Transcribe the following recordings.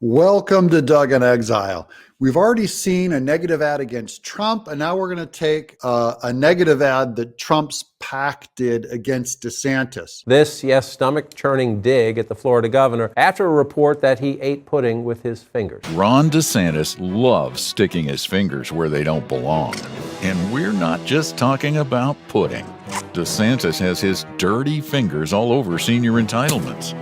Welcome to Doug in Exile. We've already seen a negative ad against Trump, and now we're going to take a negative ad that Trump's PAC did against DeSantis. This, yes, stomach-churning dig at the Florida governor after a report that he ate pudding with his fingers. Ron DeSantis loves sticking his fingers where they don't belong. And we're not just talking about pudding. DeSantis has his dirty fingers all over senior entitlements,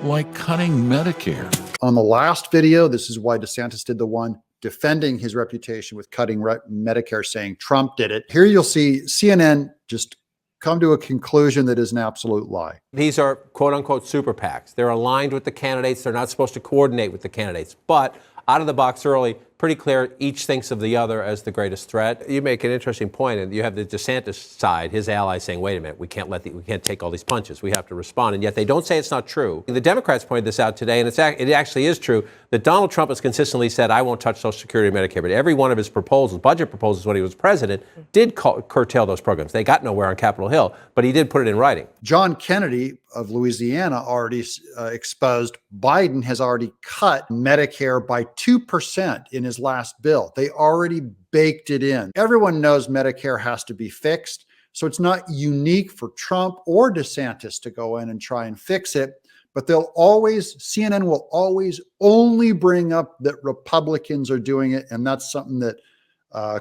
like cutting Medicare. On the last video, this is why DeSantis did the one defending his reputation with cutting Medicare, saying Trump did it. Here you'll see CNN just come to a conclusion that is an absolute lie. These are quote-unquote super PACs. They're aligned with the candidates. They're not supposed to coordinate with the candidates. But out of the box early, pretty clear, each thinks of the other as the greatest threat. You make an interesting point, and you have the DeSantis side, his allies, saying, wait a minute, we can't take all these punches. We have to respond. And yet they don't say it's not true. The Democrats pointed this out today, and it actually is true, that Donald Trump has consistently said, I won't touch Social Security and Medicare. But every one of his proposals, budget proposals when he was president, did curtail those programs. They got nowhere on Capitol Hill, but he did put it in writing. John Kennedy of Louisiana already exposed Biden has already cut Medicare by 2% in his last bill. They already baked it in. Everyone knows Medicare has to be fixed, so it's not unique for Trump or DeSantis to go in and try and fix it, but CNN will always only bring up that Republicans are doing it, and that's something that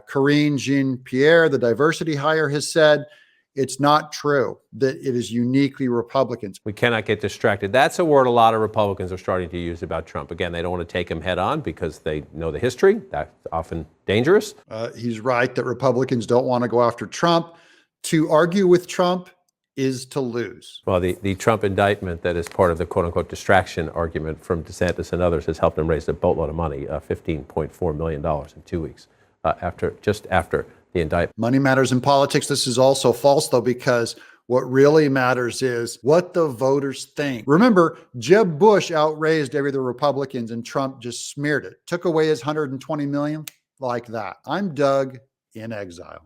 Karine Jean-Pierre, the diversity hire, has said. It's not true that it is uniquely Republicans. We cannot get distracted. That's a word a lot of Republicans are starting to use about Trump. Again, they don't want to take him head on because they know the history. That's often dangerous. He's right that Republicans don't want to go after Trump. To argue with Trump is to lose. Well, the Trump indictment that is part of the quote-unquote distraction argument from DeSantis and others has helped him raise a boatload of money, $15.4 million in 2 weeks, just after the indictment. Money matters in politics. This is also false, though, because what really matters is what the voters think. Remember, Jeb Bush outraised every of the Republicans, and Trump just smeared it, took away his $120 million like that. I'm Doug in Exile.